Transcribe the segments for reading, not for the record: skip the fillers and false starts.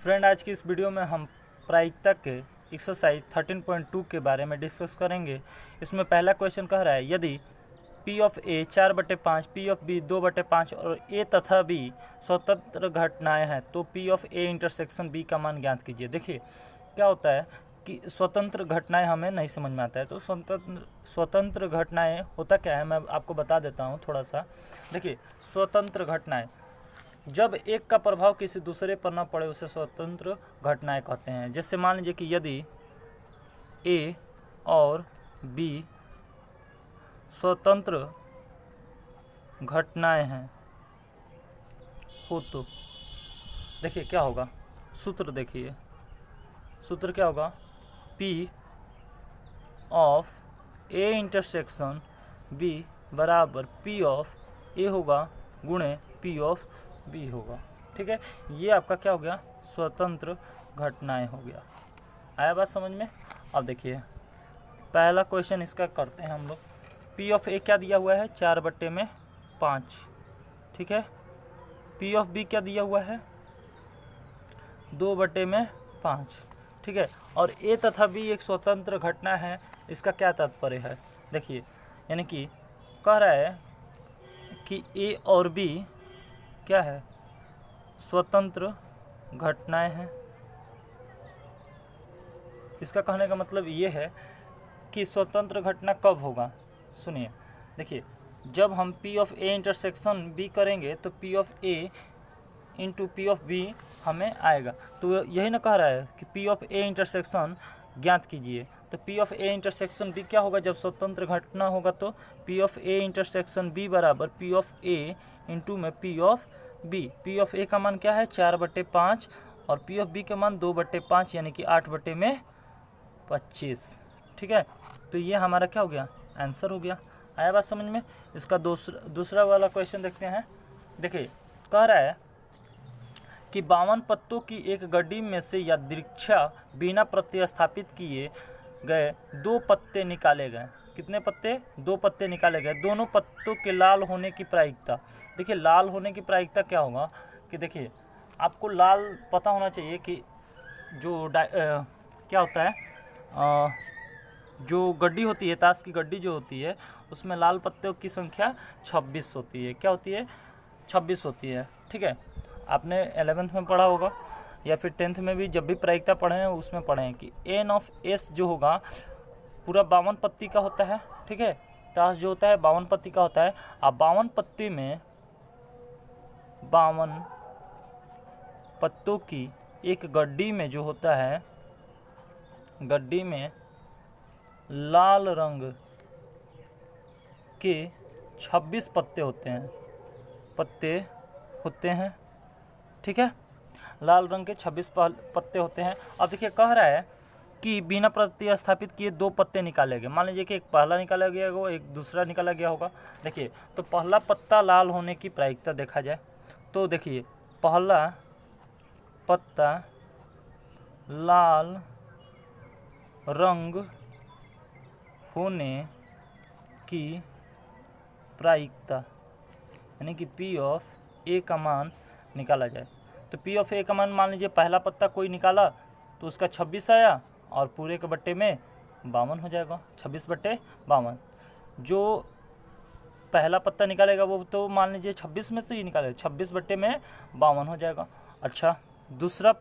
Friend, आज की इस वीडियो में हम प्रायिकता के एक्सरसाइज 13.2 के बारे में डिस्कस करेंगे। इसमें पहला क्वेश्चन कह रहा है, यदि P of A 4/5, P of B 2/5 और A तथा B स्वतंत्र घटनाएं हैं तो P of A intersection B का मान ज्ञात कीजिए। देखिए क्या होता है कि स्वतंत्र घटनाएं हमें नहीं समझ में आता है, तो स्वतंत्र घटनाएं होता क्या है मैं आपको बता देता हूँ थोड़ा सा। देखिए, स्वतंत्र घटनाएं, जब एक का प्रभाव किसी दूसरे पर न पड़े उसे स्वतंत्र घटनाएं कहते हैं। जैसे मान लीजिए कि यदि A और B स्वतंत्र घटनाएं हैं हो तो देखिए क्या होगा, सूत्र देखिए, सूत्र क्या होगा, P of A intersection B बराबर P ऑफ A होगा गुणे P ऑफ B होगा। ठीक है, ये आपका क्या हो गया, स्वतंत्र घटनाएं हो गया। आया बात समझ में। अब देखिए पहला क्वेश्चन इसका करते हैं हम लोग। P ऑफ A क्या दिया हुआ है, 4/5। ठीक है, P ऑफ B क्या दिया हुआ है, 2/5। ठीक है, और A तथा B एक स्वतंत्र घटना है। इसका क्या तात्पर्य है, देखिए, यानी कि कह रहा है कि A और B क्या है, स्वतंत्र घटनाएं हैं। इसका कहने का मतलब ये है कि स्वतंत्र घटना कब होगा। सुनिए, देखिए, जब हम P of A intersection B करेंगे तो P of A into P of B हमें आएगा। तो यही ना कह रहा है कि P ऑफ A इंटरसेक्शन ज्ञात कीजिए। तो P of A intersection B क्या होगा, जब स्वतंत्र घटना होगा तो P of A intersection B बराबर P ऑफ A इंटू में P of B। P of A का मान क्या है, 4/5 और P ऑफ B का मान 2/5 यानी कि 8/25। ठीक है, तो ये हमारा क्या हो गया, आंसर हो गया। आया बात समझ में। इसका दूसरा वाला क्वेश्चन देखते हैं। देखिए कह रहा है कि 52 पत्तों की एक गड्डी में से यादृच्छा बिना प्रतिस्थापित किए गए 2 पत्ते निकाले गए। कितने पत्ते, 2 पत्ते निकाले गए। दोनों पत्तों के लाल होने की प्रायिकता। देखिए लाल होने की प्रायिकता क्या होगा कि देखिए आपको लाल पता होना चाहिए कि जो क्या होता है, जो गड्डी होती है, ताश की गड्डी जो होती है उसमें लाल पत्तों की संख्या 26 होती है। क्या होती है, 26 होती है। ठीक है, आपने 11th में पढ़ा होगा या फिर 10th में भी, जब भी प्रायिकता पढ़े हैं उसमें पढ़े हैं कि एन ऑफ एस जो होगा पूरा 52 पत्ती का होता है। ठीक है, ताश जो होता है 52 पत्ती का होता है। अब 52 पत्ती में 52 पत्तों की एक गड्डी में जो होता है, गड्डी में लाल रंग के 26 पत्ते होते हैं। ठीक है, लाल रंग के 26 पत्ते होते हैं। अब देखिए कह रहा है कि बिना प्रतिस्थापित किए 2 पत्ते निकाले गए। मान लीजिए कि एक पहला निकाला गया होगा, एक दूसरा निकाला गया होगा। देखिए तो पहला पत्ता लाल होने की प्रायिकता देखा जाए तो देखिए पहला पत्ता लाल रंग होने की प्रायिकता यानी कि P ऑफ A का मान निकाला जाए। तो P ऑफ A का मान, मान लीजिए पहला पत्ता कोई निकाला तो उसका 26 आया और पूरे के बट्टे में 52 हो जाएगा, 26/52। जो पहला पत्ता निकालेगा वो तो मान लीजिए 26 में से ही निकालेगा, 26/52 हो जाएगा। अच्छा, दूसरा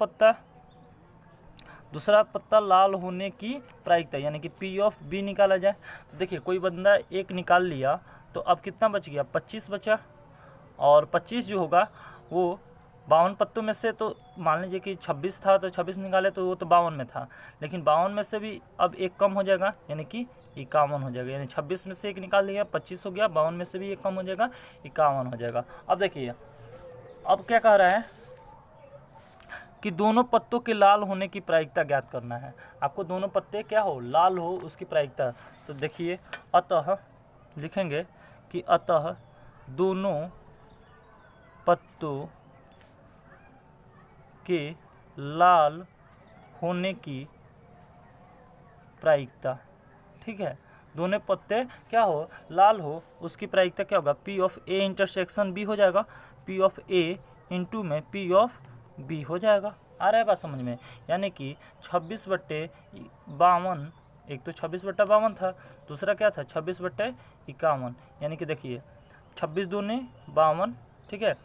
पत्ता लाल होने की प्रायिकता यानी कि P ऑफ B निकाला जाए। तो देखिए कोई बंदा एक निकाल लिया तो अब कितना बच गया, 25 बचा। और 25 जो होगा वो 52 पत्तों में से, तो मान लीजिए कि 26 था तो 26 निकाले तो वो तो 52 में था, लेकिन 52 में से भी अब एक कम हो जाएगा यानी कि 51 हो जाएगा। यानी 26 में से एक निकाल लिया, 25 हो गया, 52 में से भी एक कम हो जाएगा, 51 हो जाएगा। अब देखिए अब क्या कह रहा है कि दोनों पत्तों के लाल होने की प्रायिकता ज्ञात करना है। आपको दोनों पत्ते क्या हो, लाल हो, उसकी प्रायिकता। तो देखिए अतः लिखेंगे कि अतः दोनों पत्तों के लाल होने की प्रायिकता। ठीक है, दोनों पत्ते क्या हो, लाल हो, उसकी प्रायिकता क्या होगा, P of A intersection B हो जाएगा। P ऑफ A इंटू में P ऑफ B हो जाएगा। आ रहा है बात समझ में। यानी कि 26/52, एक तो 26/52 था, दूसरा क्या था 26/51। यानी कि देखिए 26 दूनी 52, ठीक है।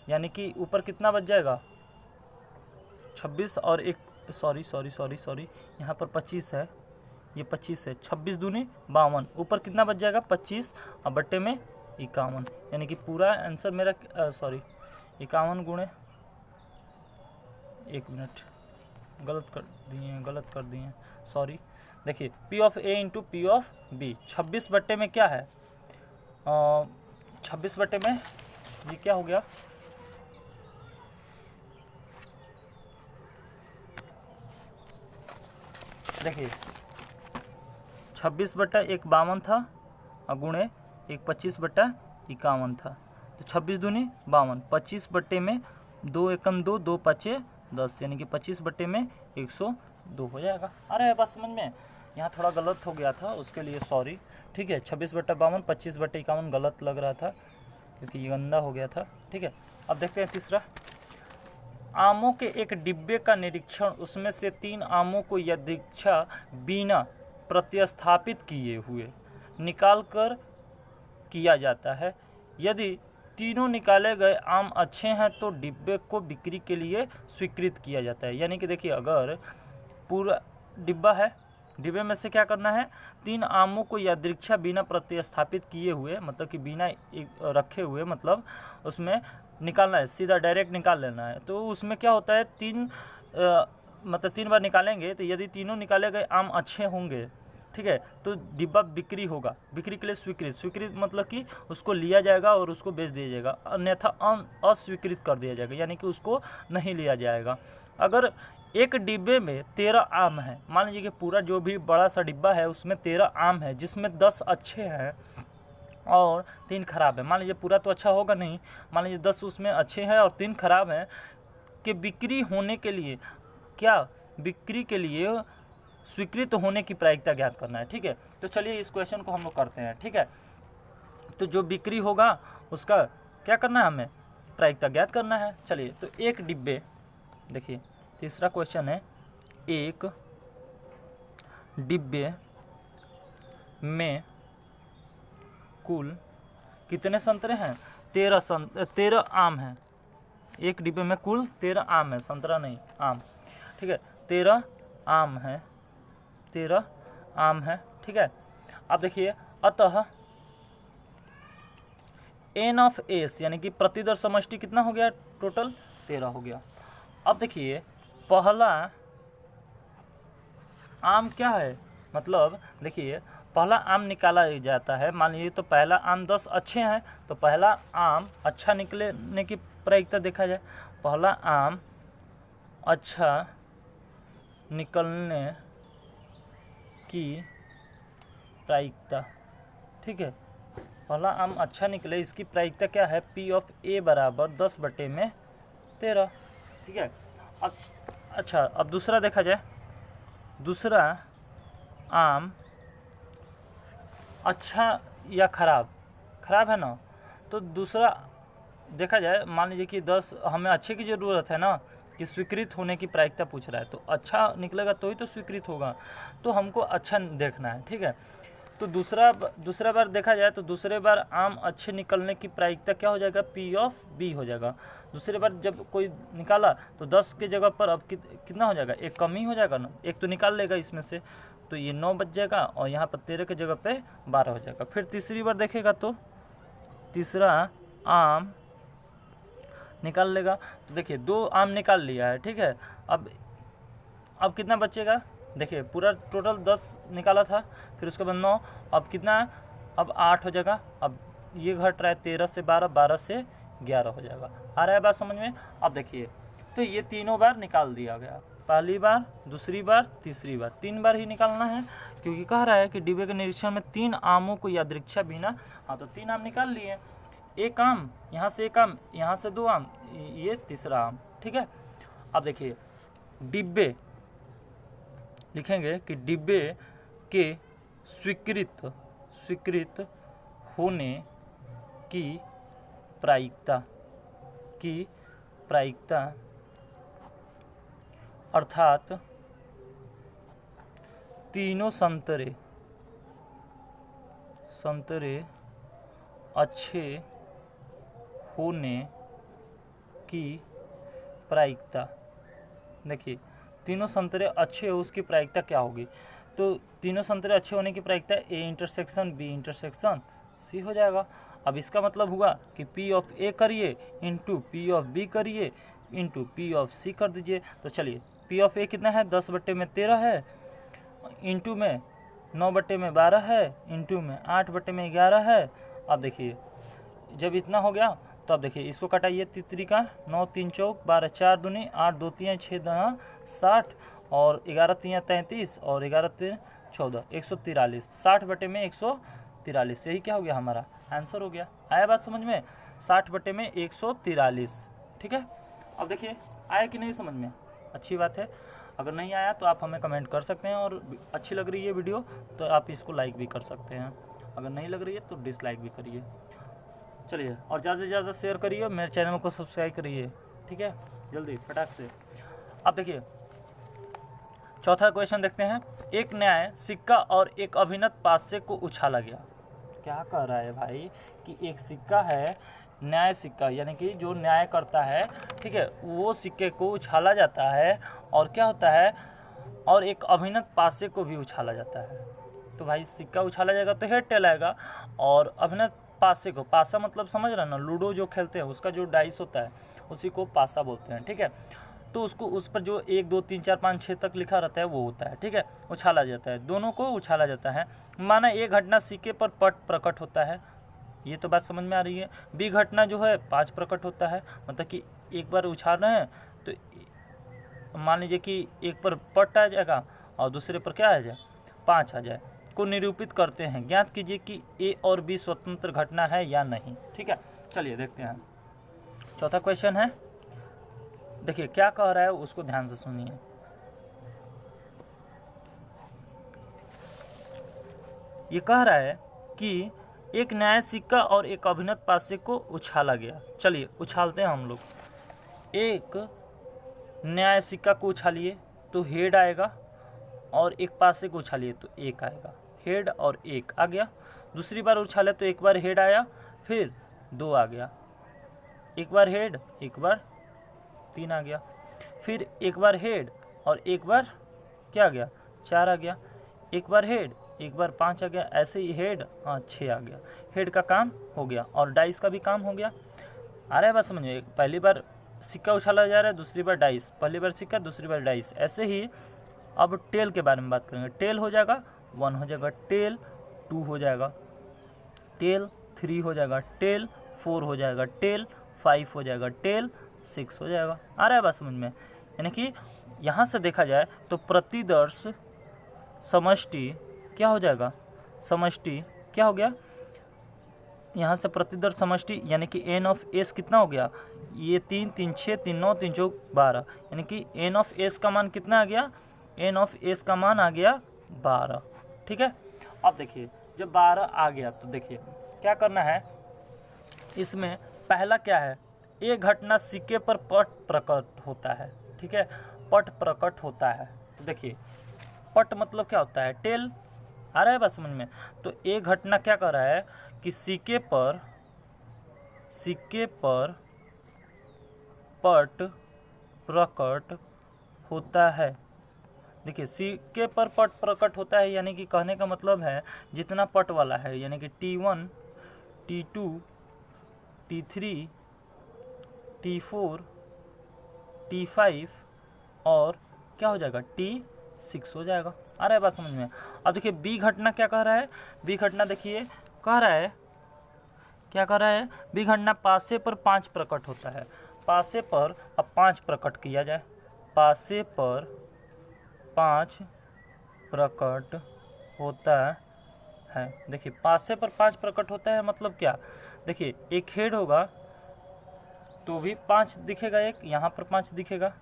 यानी कि ऊपर कितना बच जाएगा 26 और एक सॉरी यहाँ पर 25 है, ये 25 है, 26 दूनी 52, ऊपर कितना बच जाएगा 25 और बट्टे में 51। यानी कि पूरा आंसर मेरा 51 गुणे, एक मिनट गलत कर दिए सॉरी। देखिए P of A into P of B, 26 बट्टे में क्या है 26 बट्टे में ये क्या हो गया, देखिए 26/1 52 था और गुणे एक 25/51 था, तो 26 दूनी 52, 25 बट्टे में 2 एकम 2, 2 पचे 10, यानी कि 25 बट्टे में 102 हो जाएगा। आ रहा है बात समझ में। यहाँ थोड़ा गलत हो गया था, उसके लिए सॉरी, ठीक है। 26/52, 25/51 गलत लग रहा था क्योंकि ये गंदा हो गया था, ठीक है। अब देखते हैं तीसरा, आमों के एक डिब्बे का निरीक्षण, उसमें से 3 आमों को यदृच्छा बिना प्रतिस्थापित किए हुए निकाल कर किया जाता है। यदि तीनों निकाले गए आम अच्छे हैं तो डिब्बे को बिक्री के लिए स्वीकृत किया जाता है। यानी कि देखिए अगर पूरा डिब्बा है, डिब्बे में से क्या करना है 3 आमों को यादृच्छा बिना प्रतिस्थापित किए हुए, मतलब कि बिना रखे हुए, मतलब उसमें निकालना है, सीधा डायरेक्ट निकाल लेना है। तो उसमें क्या होता है 3 बार निकालेंगे, तो यदि तीनों निकाले गए आम अच्छे होंगे, ठीक है, तो डिब्बा बिक्री होगा, बिक्री के लिए स्वीकृत मतलब कि उसको लिया जाएगा और उसको बेच दिया जाएगा, अन्यथा अस्वीकृत कर दिया जाएगा, यानी कि उसको नहीं लिया जाएगा। अगर एक डिब्बे में 13 आम है, मान लीजिए कि पूरा जो भी बड़ा सा डिब्बा है उसमें 13 आम है, जिसमें 10 अच्छे हैं और 3 खराब है। मान लीजिए पूरा तो अच्छा होगा नहीं, मान लीजिए 10 उसमें अच्छे हैं और 3 खराब हैं, कि बिक्री होने के लिए बिक्री के लिए स्वीकृत होने की प्रायिकता ज्ञात करना है, ठीक है। तो चलिए इस क्वेश्चन को हम लोग करते हैं, ठीक है। तो जो बिक्री होगा उसका क्या करना है, हमें प्रायिकता ज्ञात करना है। चलिए, तो एक डिब्बे, देखिए तीसरा क्वेश्चन है, एक डिब्बे में कुल कितने संतरे हैं 13 आम हैं। एक डिब्बे में कुल 13 आम है, संतरा नहीं आम, ठीक है। 13 आम है, 13 आम है, ठीक है। अब देखिए, अतः n ऑफ s यानी कि प्रतिदर समष्टि कितना हो गया, टोटल 13 हो गया। अब देखिए पहला आम क्या है, मतलब देखिए पहला आम निकाला जाता है। मान लीजिए तो पहला आम 10 अच्छे हैं, तो पहला आम अच्छा निकलने की प्रायिकता देखा जाए, पहला आम अच्छा निकलने की प्रायिकता, ठीक है। पहला आम अच्छा निकले, इसकी प्रायिकता क्या है, P ऑफ A बराबर 10/13, ठीक है। अच्छा, अब दूसरा देखा जाए, दूसरा आम अच्छा या खराब है ना, तो दूसरा देखा जाए, मान लीजिए कि 10, हमें अच्छे की ज़रूरत है ना, कि स्वीकृत होने की प्रायिकता पूछ रहा है, तो अच्छा निकलेगा तो ही तो स्वीकृत होगा, तो हमको अच्छा देखना है, ठीक है। तो दूसरा बार देखा जाए तो दूसरे बार आम अच्छे निकलने की प्रायिकता क्या हो जाएगा, P ऑफ B हो जाएगा। दूसरे बार जब कोई निकाला तो 10 के जगह पर अब कितना हो जाएगा, एक कम ही हो जाएगा ना, एक तो निकाल लेगा इसमें से, तो ये 9 बच जाएगा और यहाँ पर 13 के जगह पे 12 हो जाएगा। फिर तीसरी बार देखेगा तो तीसरा आम निकाल लेगा, तो देखिए 2 आम निकाल लिया है, ठीक है। अब कितना बचेगा, देखिए पूरा टोटल 10 निकाला था, फिर उसके बाद 9, अब कितना है, अब 8 हो जाएगा। अब ये घट रहा है 13 से 12, 12 से 11 हो जाएगा। आ रहा है बात समझ में। अब देखिए, तो ये तीनों बार निकाल दिया गया, पहली बार, दूसरी बार, तीसरी बार, 3 बार ही निकालना है, क्योंकि कह रहा है कि डिब्बे के निरीक्षण में 3 आमों को यादृच्छा बिना, हाँ तो 3 आम निकाल लिए, एक आम यहाँ से, एक आम यहाँ से, 2 आम, ये तीसरा आम, ठीक है। अब देखिए डिब्बे लिखेंगे कि डिब्बे के स्वीकृत होने की प्रायिकता अर्थात तीनों संतरे अच्छे होने की प्रायिकता। देखिए तीनों संतरे अच्छे हो उसकी प्रायिकता क्या होगी, तो तीनों संतरे अच्छे होने की प्रायिकता A intersection B intersection C हो जाएगा। अब इसका मतलब हुआ कि पी ऑफ ए करिए इंटू पी ऑफ बी करिए इंटू पी ऑफ सी कर दीजिए। तो चलिए पी ऑफ ए कितना है 10/13 है, इंटू में 9/12 है, इंटू में 8/11 है। अब देखिए जब इतना हो गया तो अब देखिए इसको कटाइए, तितरी का 9 3 चौक 12 4 दूनी 8 2 3 6 2 60 और 11 3 33 और 11 3 14 143 60/143। यही क्या हो गया हमारा आंसर हो गया। आया बात समझ में, 60/143। ठीक है। अब देखिए आया कि नहीं समझ में, अच्छी बात है। अगर नहीं आया तो आप हमें कमेंट कर सकते हैं, और अच्छी लग रही है वीडियो तो आप इसको लाइक भी कर सकते हैं, अगर नहीं लग रही है तो डिसलाइक भी करिए। चलिए और ज़्यादा से ज़्यादा शेयर करिए, मेरे चैनल को सब्सक्राइब करिए। ठीक है, जल्दी फटाक से। अब देखिए चौथा क्वेश्चन देखते हैं। एक न्याय सिक्का और एक अभिनत पासे को उछाला गया। क्या कह रहा है भाई कि एक सिक्का है, न्याय सिक्का यानी कि जो न्याय करता है, ठीक है, वो सिक्के को उछाला जाता है और क्या होता है, और एक अभिनत पासे को भी उछाला जाता है। तो भाई सिक्का उछाला जाएगा तो हेड टेल आएगा, और अभिनत पासे को, पासा मतलब समझ रहे ना, लूडो जो खेलते हैं उसका जो डाइस होता है उसी को पासा बोलते हैं। ठीक है, तो उसको उस पर जो 1 2 3 4 5 6 तक लिखा रहता है वो होता है। ठीक है, उछाला जाता है, दोनों को उछाला जाता है। माना ये घटना सिक्के पर पट प्रकट होता है, ये तो बात समझ में आ रही है। बी घटना जो है 5 प्रकट होता है, मतलब कि एक बार उछाल रहे हैं तो मान लीजिए कि एक पर पट आ जाएगा और दूसरे पर क्या आ जाए 5 आ जाए, को निरूपित करते हैं। ज्ञात कीजिए कि ए और बी स्वतंत्र घटना है या नहीं। ठीक है, चलिए देखते हैं। चौथा क्वेश्चन है, देखिए क्या कह रहा है उसको ध्यान से सुनिए। ये कह रहा है कि एक न्याय सिक्का और एक अभिनत पासे को उछाला गया। चलिए उछालते हैं हम लोग। एक न्याय सिक्का को उछालिए तो हेड आएगा, और एक पासे को उछालिए तो एक आएगा, हेड और एक आ गया। दूसरी बार उछाले तो एक बार हेड आया, फिर 2 आ गया, एक बार हेड एक बार 3 आ गया, फिर एक बार हेड और एक बार क्या आ गया 4 आ गया, एक बार हेड एक बार 5 आ गया, ऐसे ही हेड 6 आ गया। हेड का काम हो गया और डाइस का भी काम हो गया। आ रहा है बात समझ में, पहली बार सिक्का उछाला जा रहा है, दूसरी बार डाइस, पहली बार सिक्का दूसरी बार डाइस। ऐसे ही अब टेल के बारे में बात करेंगे। टेल हो जाएगा 1 हो जाएगा, टेल 2 हो जाएगा, टेल 3 हो जाएगा, टेल 4 हो जाएगा, टेल 5 हो जाएगा, टेल 6 हो जाएगा। आ रहा है बात समझ में, यानी कि यहाँ से देखा जाए तो प्रतिदर्श समष्टि क्या हो जाएगा, समष्टि क्या हो गया, यहाँ से प्रतिदर्श समष्टि यानी कि एन ऑफ एस कितना हो गया, ये 3 3 6 3 9 3 4 12, यानी कि एन ऑफ एस का मान कितना आ गया, एन ऑफ एस का मान आ गया 12। ठीक है, अब देखिए जब 12 आ गया तो देखिए क्या करना है। इसमें पहला क्या है, एक घटना सिक्के पर पट प्रकट होता है। ठीक है, पट प्रकट होता है। तो देखिए पट मतलब क्या होता है, टेल। आ रहा है बात समझ में, तो एक घटना क्या कर रहा है कि सिक्के पर पट प्रकट होता है। देखिए सिक्के पर पट प्रकट होता है, यानी कि कहने का मतलब है जितना पट वाला है, यानी कि T1 T2 T3 T4 T5 और क्या हो जाएगा T6 हो जाएगा। आ रहा है बात समझ में। अब देखिए बी घटना क्या कह रहा है, बी घटना देखिए कह रहा है, क्या कह रहा है, बी घटना पासे पर 5 प्रकट होता है। पासे पर अब 5 प्रकट किया जाए, पासे पर 5 प्रकट होता है। देखिए पासे पर 5 प्रकट होता है मतलब क्या, देखिए एक हेड होगा तो भी 5 दिखेगा, एक यहाँ पर 5 दिखेगा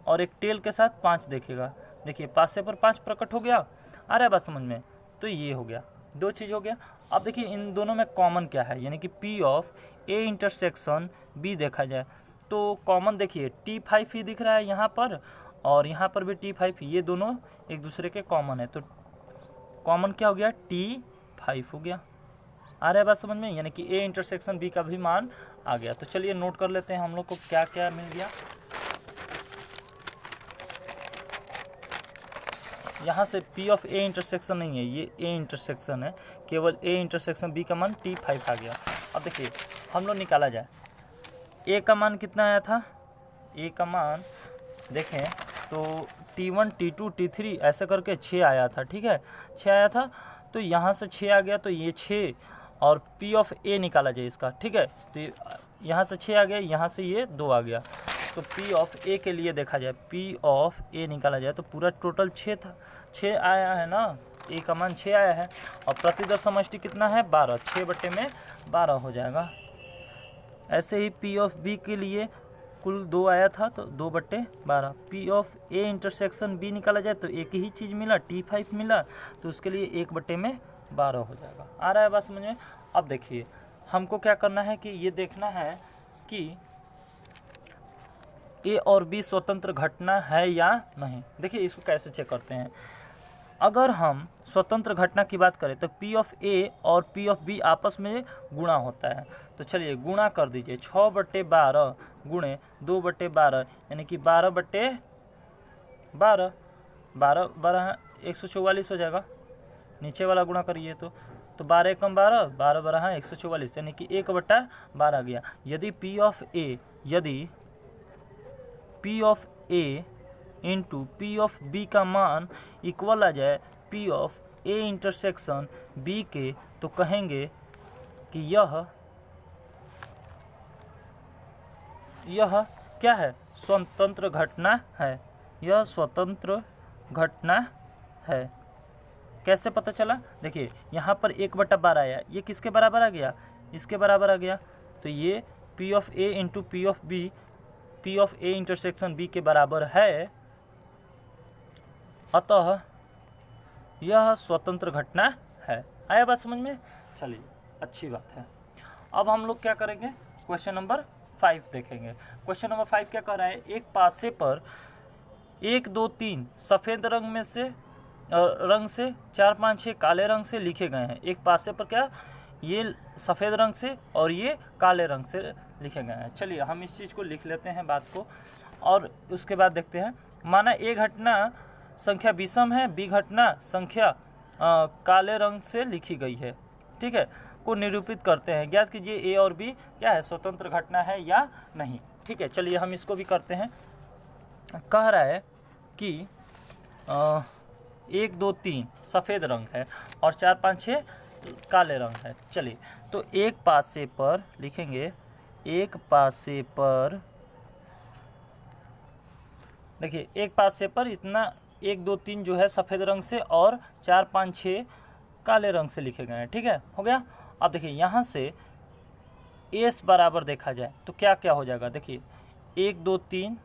और एक टेल के साथ 5 दिखेगा। देखिए पासे पर 5 प्रकट हो गया। आ रहा है बात समझ में, तो ये हो गया, 2 चीज़ हो गया। अब देखिए इन दोनों में कॉमन क्या है, यानी कि P of A intersection B देखा जाए तो कॉमन देखिए T5 ही दिख रहा है यहाँ पर, और यहाँ पर भी T5, ये दोनों एक दूसरे के कॉमन है, तो कॉमन क्या हो गया, T5 हो गया। आ रहा है बात समझ में, यानी कि A इंटरसेक्शन B का भी मान आ गया। तो चलिए नोट कर लेते हैं हम लोग को क्या क्या मिल गया। यहाँ से P ऑफ A इंटरसेक्शन नहीं है, ये A इंटरसेक्शन है, केवल A इंटरसेक्शन B का मान T5 आ गया। अब देखिए हम लोग निकाला जाए, A का मान कितना आया था, A का मान देखें तो T1 T2 T3 ऐसे करके 6 आया था, ठीक है, 6 आया था, तो यहाँ से 6 आ गया, तो ये 6 और P ऑफ A निकाला जाए इसका, ठीक है, तो यहाँ से 6 आ गया, यहाँ से ये 2 आ गया, तो P ऑफ A के लिए देखा जाए, P ऑफ A निकाला जाए तो पूरा टोटल 6 था, 6 आया है ना, A का मान 6 आया है, और प्रतिदर समष्टि कितना है, 12, 6/12 हो जाएगा। ऐसे ही P ऑफ B के लिए कुल 2 आया था, तो 2/12। P of A intersection B निकाला जाए तो एक ही चीज़ मिला, T5 मिला, तो उसके लिए 1/12 हो जाएगा। आ रहा है बात समझ में। अब देखिए हमको क्या करना है कि ये देखना है कि A और B स्वतंत्र घटना है या नहीं। देखिए इसको कैसे चेक करते हैं, अगर हम स्वतंत्र घटना की बात करें तो P ऑफ A और P ऑफ B आपस में गुणा होता है, तो चलिए गुणा कर दीजिए, 6/12 गुणे 2/12 यानी कि 12/12, 12 144 हो जाएगा। नीचे वाला गुणा करिए तो 12 एकम 12, 12 144 यानी कि 1/12 गया। यदि P of A into P of B का मान इक्वल आ जाए P of A intersection B के, तो कहेंगे कि यह क्या है, स्वतंत्र घटना है, यह स्वतंत्र घटना है। कैसे पता चला, देखिए यहाँ पर 1/12 आया, ये किसके बराबर आ गया, इसके बराबर आ गया, तो ये P of A into P of B, P of A intersection B के बराबर है, अतः यह स्वतंत्र घटना है। आया बात समझ में, चलिए अच्छी बात है। अब हम लोग क्या करेंगे, क्वेश्चन नंबर 5 देखेंगे। क्वेश्चन नंबर 5 क्या कर रहा है, एक पासे पर 1 2 3 सफ़ेद रंग से 4 5 6 काले रंग से लिखे गए हैं। एक पासे पर क्या, ये सफ़ेद रंग से और ये काले रंग से लिखे गए हैं। चलिए हम इस चीज़ को लिख लेते हैं बात को, और उसके बाद देखते हैं। माना A घटना संख्या विषम है, B घटना संख्या काले रंग से लिखी गई है, ठीक है, को निरूपित करते हैं। ज्ञात कीजिए A और B क्या है, स्वतंत्र घटना है या नहीं। ठीक है, चलिए हम इसको भी करते हैं। कह रहा है कि 1 2 3 सफ़ेद रंग है और 4 5 6 काले रंग है। चलिए तो एक पासे पर लिखेंगे, एक पासे पर देखिए, एक पासे पर इतना 1 2 3 जो है सफ़ेद रंग से और 4 5 6 काले रंग से लिखे गए हैं, ठीक है, हो गया। अब देखिए यहाँ से एस बराबर देखा जाए तो क्या क्या हो जाएगा, देखिए 1 2 3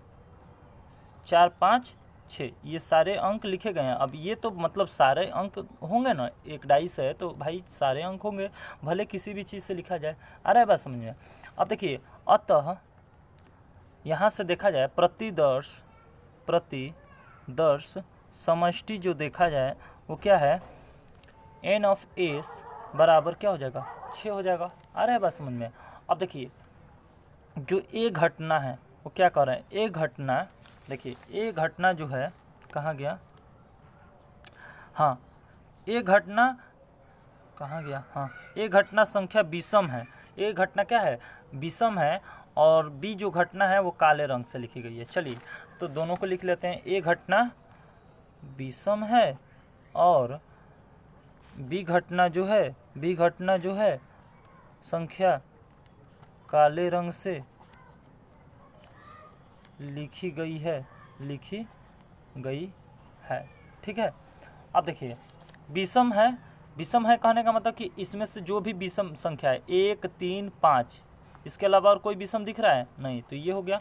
4 5 6 ये सारे अंक लिखे गए हैं। अब ये तो मतलब सारे अंक होंगे ना, एक डाइस है तो भाई सारे अंक होंगे, भले किसी भी चीज़ से लिखा जाए। आ रहा है बात समझ में। अब देखिए, अतः यहाँ से देखा जाए प्रतिदर्श समष्टि जो देखा जाए वो क्या है, एन ऑफ एस बराबर क्या हो जाएगा, 6 हो जाएगा। आ रहा है बात समझ में। अब देखिए जो ए घटना है वो क्या कर रहे हैं, ए घटना, देखिए ए घटना जो है कहाँ गया, हाँ ए घटना कहाँ गया, हाँ ए घटना संख्या विषम है। ए घटना क्या है, विषम है, और बी जो घटना है वो काले रंग से लिखी गई है। चलिए तो दोनों को लिख लेते हैं, ए घटना विषम है और बी घटना जो है संख्या काले रंग से लिखी गई है, ठीक है। अब देखिए विषम है कहने का मतलब कि इसमें से जो भी विषम संख्या है 1 3 5, इसके अलावा और कोई विषम दिख रहा है नहीं, तो ये हो गया।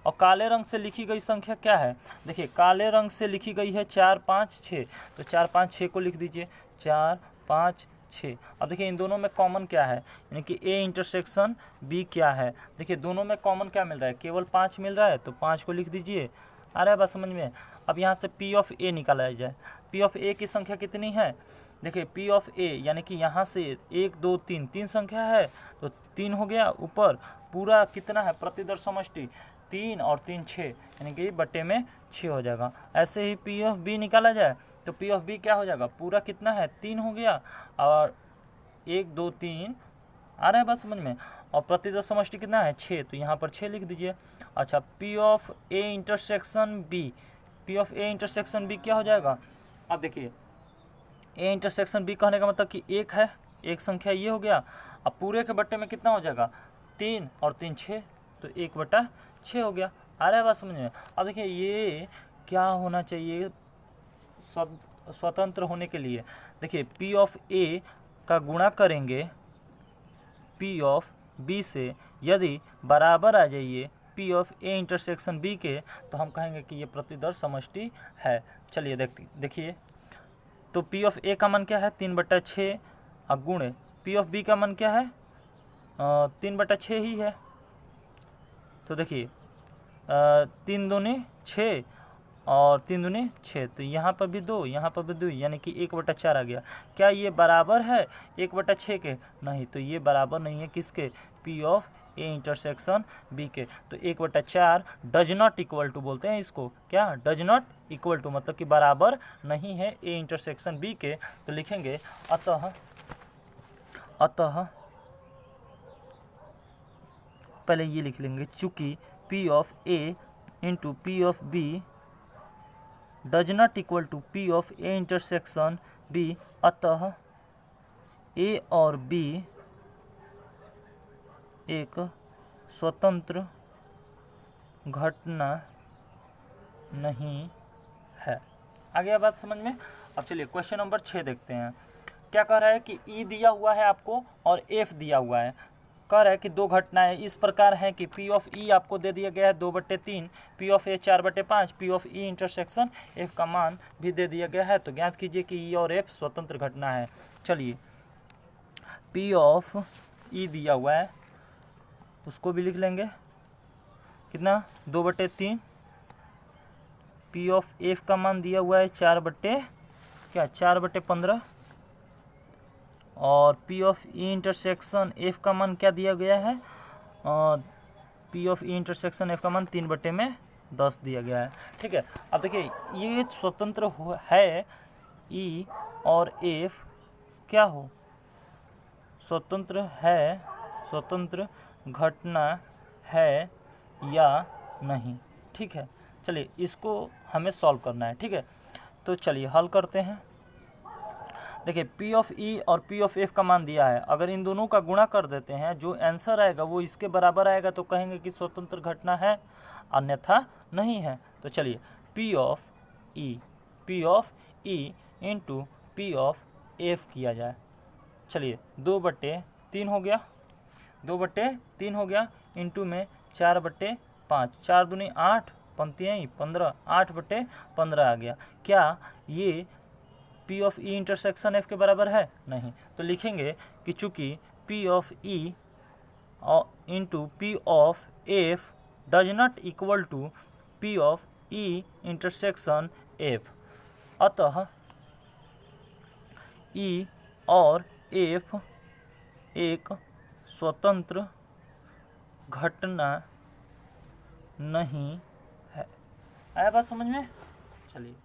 और काले रंग से लिखी गई संख्या क्या है, देखिए काले रंग से लिखी गई है 4 5 6, तो 4 5 6 को लिख दीजिए, 4 5 6। अब देखिए इन दोनों में कॉमन क्या है, यानी कि ए इंटरसेक्शन बी क्या है, देखिए दोनों में कॉमन क्या मिल रहा है, केवल 5 मिल रहा है, तो 5 को लिख दीजिए। आ रहा है बात समझ में। अब यहाँ से पी ऑफ ए निकाला जाए। पी ऑफ ए की संख्या कितनी है, देखिए पी ऑफ ए यानी कि यहाँ से 1 2 3 3 संख्या है तो 3 हो गया, ऊपर पूरा कितना है प्रतिदर समष्टि 3 और 3 6 यानी कि बट्टे में 6 हो जाएगा। ऐसे ही पी ऑफ बी निकाला जाए तो पी ऑफ बी क्या हो जाएगा, पूरा कितना है 3 हो गया और 1 2 3 आ रहा है बात समझ में, और प्रतिदर समष्टि कितना है 6 तो यहाँ पर 6 लिख दीजिए। अच्छा P of A intersection B, P of A intersection B क्या हो जाएगा, अब देखिए ए इंटरसेक्शन बी कहने का मतलब कि एक है, एक संख्या ये हो गया, अब पूरे के बट्टे में कितना हो जाएगा 3 और 3 6 तो 1/6 हो गया। आ रहा है बात समझ में। अब देखिए ये क्या होना चाहिए स्वतंत्र होने के लिए, देखिए पी ऑफ ए का गुणा करेंगे पी ऑफ बी से, यदि बराबर आ जाइए P of A intersection B के तो हम कहेंगे कि ये प्रतिदर समष्टि है। चलिए देखिए तो पी ऑफ ए का मान क्या है 3/6 और गुणे पी ऑफ बी का मान क्या है 3/6 ही है। तो देखिए 3 दूनी 6 और 3 दूनी 6 तो यहाँ पर भी 2 यहाँ पर भी 2 यानी कि 1/4 आ गया। क्या ये बराबर है 1/6 के, नहीं, तो ये बराबर नहीं है किसके, P of A intersection B के। तो 1/4 डज नॉट इक्वल टू बोलते हैं इसको, क्या डज नॉट इक्वल टू मतलब कि बराबर नहीं है ए इंटरसेक्शन बी के। तो लिखेंगे अतः पहले ये लिख लेंगे, चूंकि P of A into P of B does not equal to P of A intersection B, अतः ए और बी एक स्वतंत्र घटना नहीं है। आ गया बात समझ में। अब चलिए क्वेश्चन नंबर 6 देखते हैं। क्या कह रहा है कि ई दिया हुआ है आपको और एफ दिया हुआ है, कह रहा है कि दो घटनाएं इस प्रकार हैं कि पी ऑफ ई आपको दे दिया गया है 2/3, P of A 4/5, P of E intersection F का मान भी दे दिया गया है। तो ज्ञात कीजिए कि ई और एफ स्वतंत्र घटना है। चलिए पी ऑफ ई दिया हुआ है उसको भी लिख लेंगे, कितना 2/3, पी ऑफ एफ का मान दिया हुआ है 4/15 और P of E intersection F का मान क्या दिया गया है, P of E intersection F का मान 3/10 दिया गया है। ठीक है, अब देखिए ये स्वतंत्र है ई और एफ क्या हो, स्वतंत्र है, स्वतंत्र घटना है या नहीं। ठीक है, चलिए इसको हमें सॉल्व करना है। ठीक है, तो चलिए हल करते हैं। देखिए पी ऑफ ई और पी ऑफ एफ का मान दिया है, अगर इन दोनों का गुणा कर देते हैं जो आंसर आएगा वो इसके बराबर आएगा तो कहेंगे कि स्वतंत्र घटना है, अन्यथा नहीं है। तो चलिए P of E into P of F किया जाए। चलिए 2/3 हो गया, 2/3 हो गया, इंटू में 4/5, 4 दूनी 8, पंक्तियाँ 15, 8/15 आ गया। क्या ये P of E intersection F के बराबर है, नहीं। तो लिखेंगे कि चूंकि P of E into P of F does not equal to P of E intersection F, अतः ई और एफ एक स्वतंत्र घटना नहीं है। आया बात समझ में। चलिए